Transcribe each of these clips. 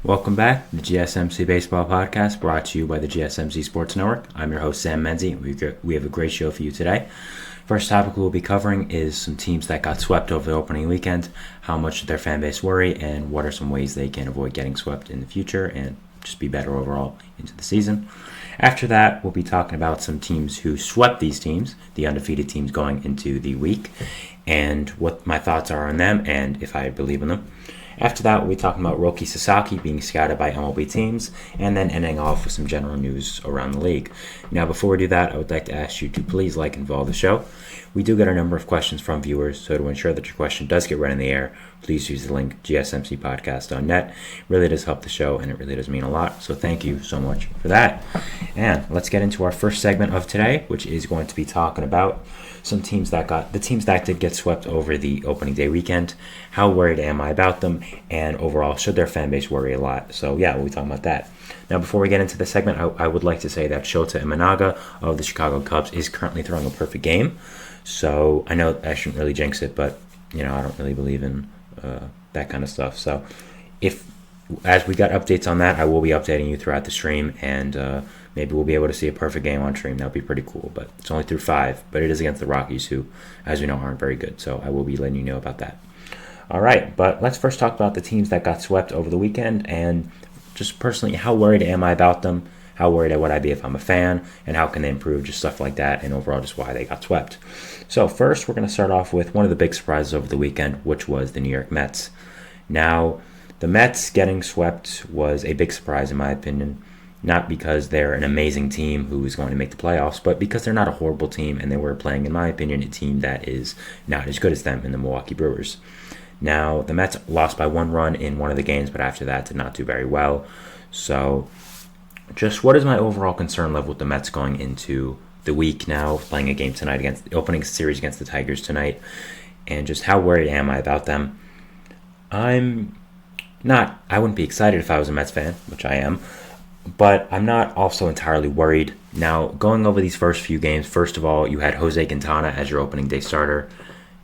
Welcome back to the GSMC Baseball Podcast, brought to you by the GSMC Sports Network. I'm your host, Sam Menzie. We have a great show for you today. First topic we'll be covering is some teams that got swept over the opening weekend, how much did their fan base worry, and what are some ways they can avoid getting swept in the future and just be better overall into the season. After that, we'll be talking about some teams who swept these teams, the undefeated teams going into the week, and what my thoughts are on them and if I believe in them. After that, we'll be talking about Roki Sasaki being scouted by MLB teams, and then ending off with some general news around the league. Now, before we do that, I would like to ask you to please like and follow the show. We do get a number of questions from viewers, so to ensure that your question does get read in the air, please use the link gsmcpodcast.net. It really does help the show, and it really does mean a lot, so thank you so much for that. And let's get into our first segment of today, which is going to be talking about some teams that did get swept over the opening day weekend. How worried am I about them? And overall, should their fan base worry a lot? So yeah, we'll be talking about that. Now, before we get into the segment, I would like to say that Shota Imanaga of the Chicago Cubs is currently throwing a perfect game. So I know I shouldn't really jinx it, but I don't really believe in that kind of stuff. So as we got updates on that, I will be updating you throughout the stream, and maybe we'll be able to see a perfect game on stream. That would be pretty cool, but it's only through 5, but it is against the Rockies, who, as we know, aren't very good, so I will be letting you know about that. All right, but let's first talk about the teams that got swept over the weekend, and just personally, how worried am I about them? How worried would I be if I'm a fan, and how can they improve, just stuff like that, and overall just why they got swept. So first, we're going to start off with one of the big surprises over the weekend, which was the New York Mets. Now, the Mets getting swept was a big surprise in my opinion, not because they're an amazing team who is going to make the playoffs, but because they're not a horrible team, and they were playing, in my opinion, a team that is not as good as them in the Milwaukee Brewers. Now, the Mets lost by 1 run in one of the games, but after that did not do very well. So, just what is my overall concern level with the Mets going into the week now, playing a game tonight against the opening series against the Tigers tonight, and just how worried am I about them? I wouldn't be excited if I was a Mets fan, which I am, but I'm not also entirely worried. Now, going over these first few games, first of all, you had Jose Quintana as your opening day starter.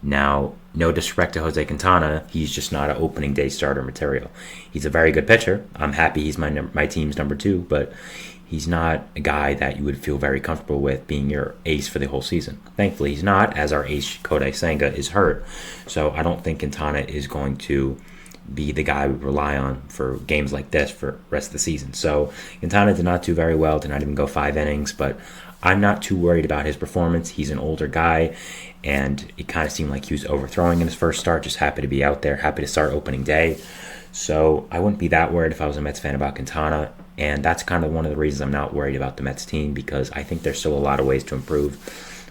Now, no disrespect to Jose Quintana, he's just not an opening day starter material. He's a very good pitcher. I'm happy he's my team's number 2, but he's not a guy that you would feel very comfortable with being your ace for the whole season. Thankfully, he's not, as our ace Kodai Senga is hurt. So I don't think Quintana is going to be the guy we rely on for games like this for the rest of the season. So Quintana did not do very well, did not even go 5 innings, but I'm not too worried about his performance. He's an older guy, and it kind of seemed like he was overthrowing in his first start, just happy to be out there, happy to start opening day. So I wouldn't be that worried if I was a Mets fan about Quintana, and that's kind of one of the reasons I'm not worried about the Mets team, because I think there's still a lot of ways to improve.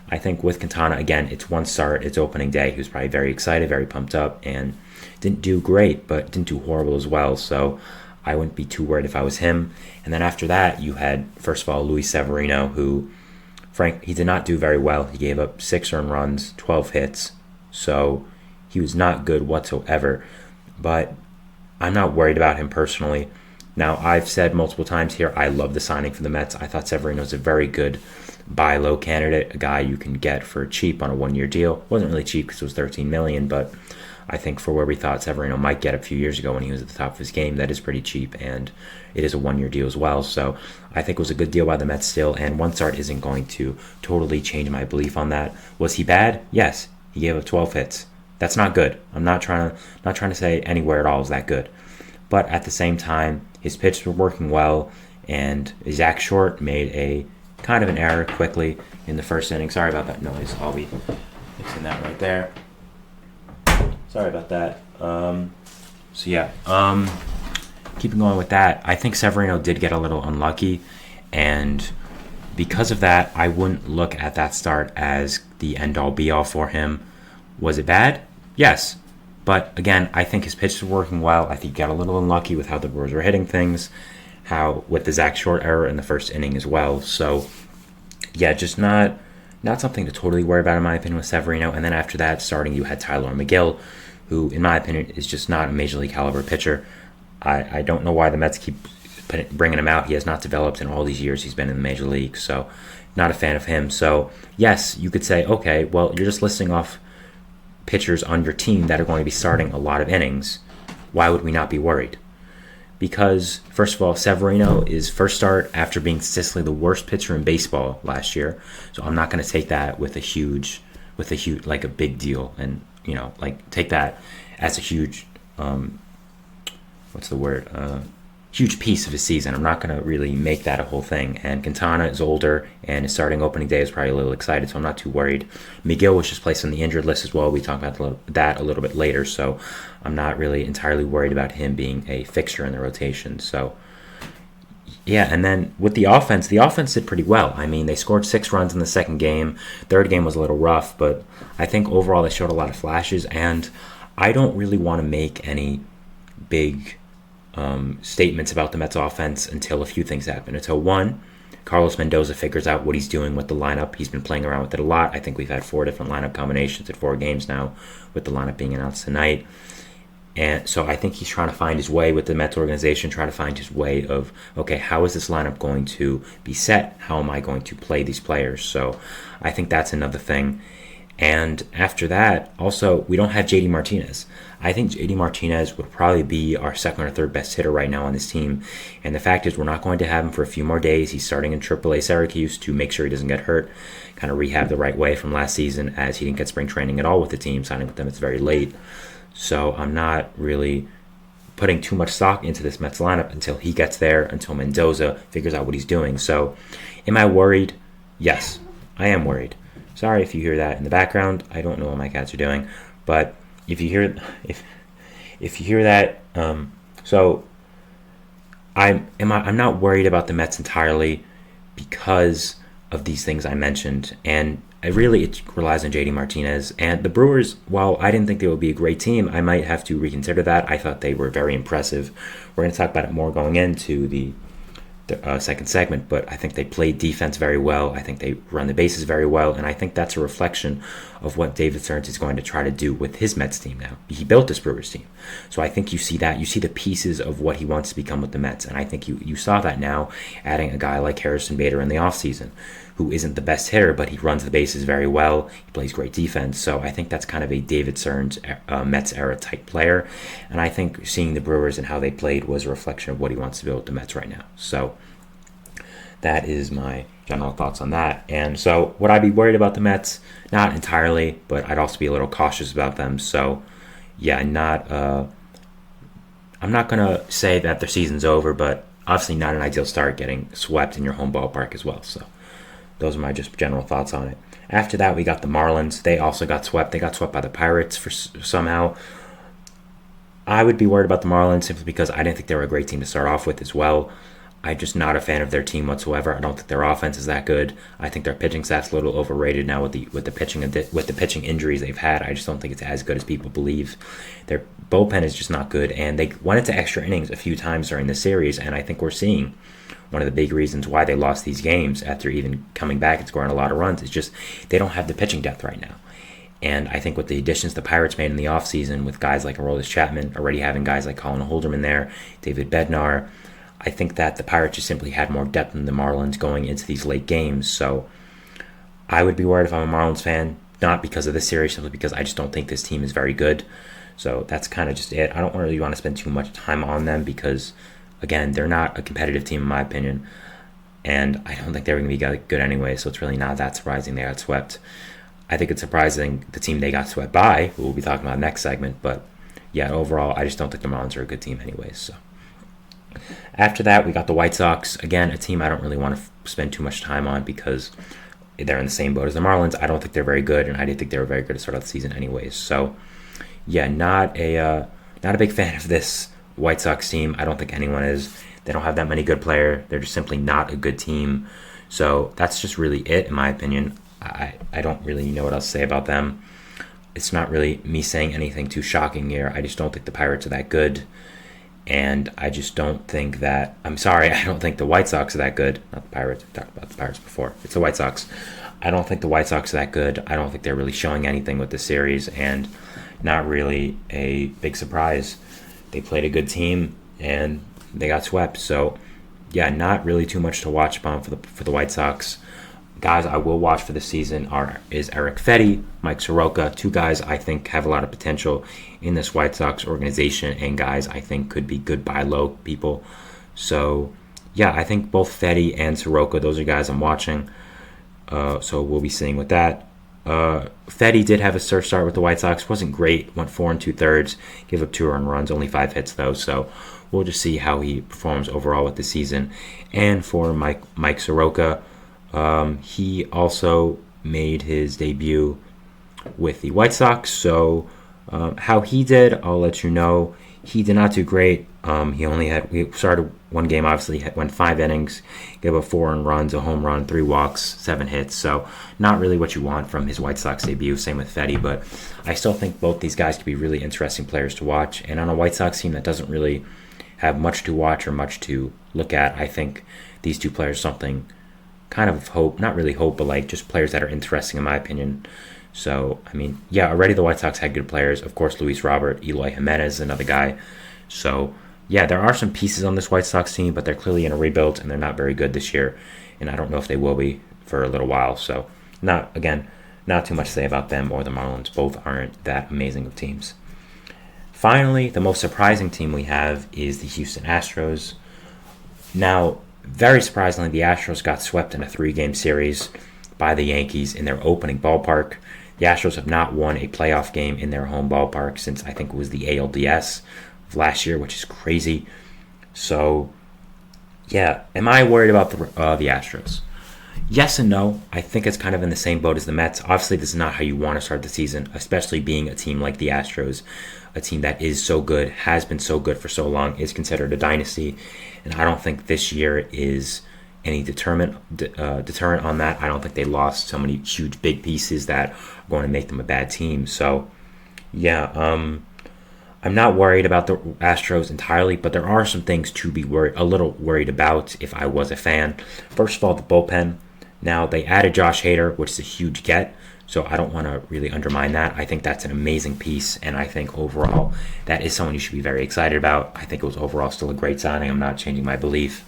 I think with Quintana, again, it's one start, it's opening day. He was probably very excited, very pumped up, and didn't do great, but didn't do horrible as well. So I wouldn't be too worried if I was him. And then after that, you had, first of all, Luis Severino, who, he did not do very well. He gave up 6 earned runs, 12 hits. So he was not good whatsoever. But I'm not worried about him personally. Now, I've said multiple times here, I love the signing for the Mets. I thought Severino was a very good buy low candidate, a guy you can get for cheap on a 1-year deal. Wasn't really cheap because it was $13 million, but I think for where we thought Severino might get a few years ago when he was at the top of his game, that is pretty cheap, and it is a 1-year deal as well. So I think it was a good deal by the Mets still, and one start isn't going to totally change my belief on that. Was he bad? Yes. He gave up 12 hits. That's not good. I'm not trying to say anywhere at all is that good. But at the same time, his pitches were working well, and Zach Short made a kind of an error quickly in the first inning. Sorry about that noise. I'll be fixing that right there. Sorry about that. Keeping going with that, I think Severino did get a little unlucky, and because of that, I wouldn't look at that start as the end-all be-all for him. Was it bad? Yes. But again, I think his pitches were working well. I think he got a little unlucky with how the Brewers were hitting things, how with the Zach Short error in the first inning as well. So, yeah, just not something to totally worry about in my opinion with Severino. And then after that, starting, you had Tyler McGill, who in my opinion is just not a major league caliber pitcher. I don't know why the Mets keep bringing him out. He has not developed in all these years he's been in the major league, so not a fan of him. So, yes, you could say, okay, well, you're just listing off pitchers on your team that are going to be starting a lot of innings. Why would we not be worried? because, first of all, Severino is first start after being statistically the worst pitcher in baseball last year. So I'm not going to take that with a huge, like a big deal, and like take that as a huge, huge piece of his season. I'm not going to really make that a whole thing. And Quintana is older, and his starting opening day is probably a little excited, so I'm not too worried. McGill was just placed on the injured list as well. We talk about that a little bit later, so I'm not really entirely worried about him being a fixture in the rotation. So, yeah, and then with the offense did pretty well. I mean, they scored 6 runs in the second game. Third game was a little rough, but I think overall they showed a lot of flashes, and I don't really want to make any big statements about the Mets offense until a few things happen. Until one, Carlos Mendoza figures out what he's doing with the lineup. He's been playing around with it a lot. I think we've had 4 different lineup combinations at 4 games now, with the lineup being announced tonight. And so I think he's trying to find his way with the Mets organization, trying to find his way of, okay, how is this lineup going to be set? How am I going to play these players? So I think that's another thing. And after that, also, we don't have JD Martinez. I think JD Martinez would probably be our second or third best hitter right now on this team. And the fact is, we're not going to have him for a few more days. He's starting in AAA Syracuse to make sure he doesn't get hurt, kind of rehab the right way from last season, as he didn't get spring training at all with the team. Signing with them, it's very late. So I'm not really putting too much stock into this Mets lineup until he gets there, until Mendoza figures out what he's doing. So am I worried? Yes, I am worried. Sorry if you hear that in the background. I don't know what my cats are doing, but if you hear that, so I'm not worried about the Mets entirely because of these things I mentioned, and it relies on JD Martinez. And the Brewers, while I didn't think they would be a great team, I might have to reconsider that. I thought they were very impressive. We're going to talk about it more going into the second segment, but I think they played defense very well. I think they run the bases very well, and I think that's a reflection of what David Stearns is going to try to do with his Mets team now. He built this Brewers team, so I think you see that. You see the pieces of what he wants to become with the Mets, and I think you saw that now, adding a guy like Harrison Bader in the offseason, who isn't the best hitter, but he runs the bases very well. He plays great defense. So I think that's kind of a David Stearns Mets era type player. And I think seeing the Brewers and how they played was a reflection of what he wants to build with the Mets right now. So that is my general thoughts on that. And so would I be worried about the Mets? Not entirely, but I'd also be a little cautious about them. So yeah, I'm not going to say that their season's over, but obviously not an ideal start getting swept in your home ballpark as well. So those are my just general thoughts on it. After that, we got the Marlins. They also got swept. They got swept by the Pirates for somehow. I would be worried about the Marlins simply because I didn't think they were a great team to start off with as well. I'm just not a fan of their team whatsoever. I don't think their offense is that good. I think their pitching staff's a little overrated now with the pitching injuries they've had. I just don't think it's as good as people believe. Their bullpen is just not good, and they went into extra innings a few times during the series, and I think we're seeing one of the big reasons why they lost these games after even coming back and scoring a lot of runs is just they don't have the pitching depth right now. And I think with the additions the Pirates made in the offseason with guys like Aroldis Chapman, already having guys like Colin Holderman there, David Bednar, I think that the Pirates just simply had more depth than the Marlins going into these late games. So I would be worried if I'm a Marlins fan, not because of this series, simply because I just don't think this team is very good. So that's kind of just it. I don't really want to spend too much time on them because, again, they're not a competitive team in my opinion, and I don't think they're going to be good anyway, so it's really not that surprising they got swept. I think it's surprising the team they got swept by, who we'll be talking about next segment, but yeah, overall, I just don't think the Marlins are a good team anyways. So after that, we got the White Sox, again, a team I don't really want to spend too much time on because they're in the same boat as the Marlins. I don't think they're very good, and I didn't think they were very good to start out the season anyways. So yeah, not a big fan of this White Sox team. I don't think anyone is. They don't have that many good players. They're just simply not a good team. So that's just really it, in my opinion. I don't really know what else to say about them. It's not really me saying anything too shocking here. I just don't think the Pirates are that good. And I just don't think that... I don't think the White Sox are that good. Not the Pirates. We talked about the Pirates before. It's the White Sox. I don't think the White Sox are that good. I don't think they're really showing anything with this series. And not really a big surprise. They played a good team, and they got swept. So, yeah, not really too much to watch upon for the White Sox. guys I will watch for the season is Eric Fetty, Mike Soroka, two guys I think have a lot of potential in this White Sox organization, and guys I think could be good buy low people. So, yeah, I think both Fetty and Soroka, those are guys I'm watching. So we'll be seeing with that. Fetty did have a surf start with the White Sox. Wasn't great. Went 4 2/3. Gave up 2 earned runs. Only 5 hits, though. So we'll just see how he performs overall with the season. And for Mike Soroka, he also made his debut with the White Sox. So how he did, I'll let you know. He did not do great. He started one game, obviously, went 5 innings, gave up 4 earned runs, a home run, 3 walks, 7 hits. So not really what you want from his White Sox debut. Same with Fetty, but I still think both these guys could be really interesting players to watch. And on a White Sox team that doesn't really have much to watch or much to look at, I think these two players something kind of hope, not really hope, but like just players that are interesting in my opinion. So, I mean, yeah, already the White Sox had good players. Of course, Luis Robert, Eloy Jimenez, another guy. So, yeah, there are some pieces on this White Sox team, but they're clearly in a rebuild, and they're not very good this year. And I don't know if they will be for a little while. So, not too much to say about them or the Marlins. Both aren't that amazing of teams. Finally, the most surprising team we have is the Houston Astros. Now, very surprisingly, the Astros got swept in a 3-game series by the Yankees in their opening ballpark. The Astros have not won a playoff game in their home ballpark since I think it was the ALDS of last year, which is crazy. So, yeah, am I worried about the Astros? Yes and no. I think it's kind of in the same boat as the Mets. Obviously, this is not how you want to start the season, especially being a team like the Astros, a team that is so good, has been so good for so long, is considered a dynasty. And I don't think this year is any deterrent on that. I don't think they lost so many huge, big pieces that are going to make them a bad team. So, yeah, I'm not worried about the Astros entirely, but there are some things to be a little worried about if I was a fan. First of all, the bullpen. Now, they added Josh Hader, which is a huge get, so I don't want to really undermine that. I think that's an amazing piece, and I think overall that is someone you should be very excited about. I think it was overall still a great signing. I'm not changing my belief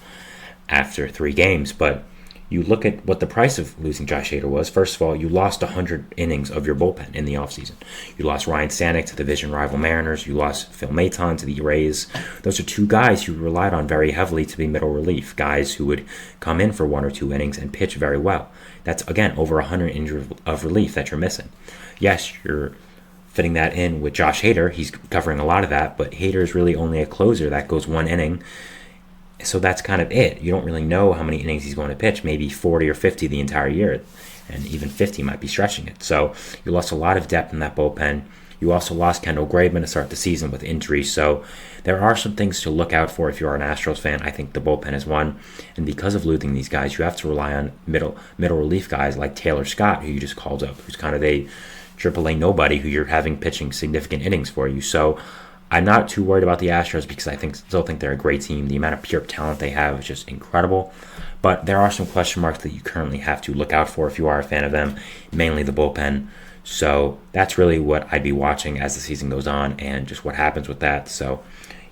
after 3 games, but you look at what the price of losing Josh Hader was. First of all, you lost 100 innings of your bullpen in the offseason. You lost Ryan Stanek to the division rival Mariners. You lost Phil Maton to the Rays. Those are 2 guys you relied on very heavily to be middle relief, guys who would come in for 1 or 2 innings and pitch very well. That's, again, over 100 innings of relief that you're missing. Yes, you're fitting that in with Josh Hader. He's covering a lot of that, but Hader is really only a closer that goes 1 inning. So that's kind of it. You don't really know how many innings he's going to pitch, maybe 40 or 50 the entire year, and even 50 might be stretching it. So you lost a lot of depth in that bullpen. You also lost Kendall Graveman to start the season with injury. So there are some things to look out for if you're an Astros fan. I think the bullpen is one. And because of losing these guys, you have to rely on middle relief guys like Taylor Scott, who you just called up, who's kind of a AAA nobody who you're having pitching significant innings for you. So I'm not too worried about the Astros because I still think they're a great team. The amount of pure talent they have is just incredible. But there are some question marks that you currently have to look out for if you are a fan of them, mainly the bullpen. So that's really what I'd be watching as the season goes on and just what happens with that. So,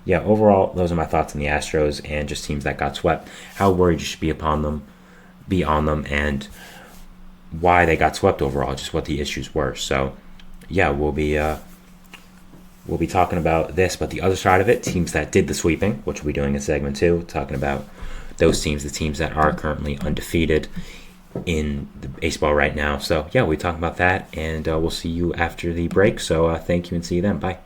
yeah, overall, those are my thoughts on the Astros and just teams that got swept, how worried you should be on them, and why they got swept overall, just what the issues were. So, yeah, we'll be talking about this, but the other side of it, teams that did the sweeping, which we'll be doing in segment 2, talking about those teams, the teams that are currently undefeated in the baseball right now. So, yeah, we'll be talking about that, and we'll see you after the break. So, thank you and see you then. Bye.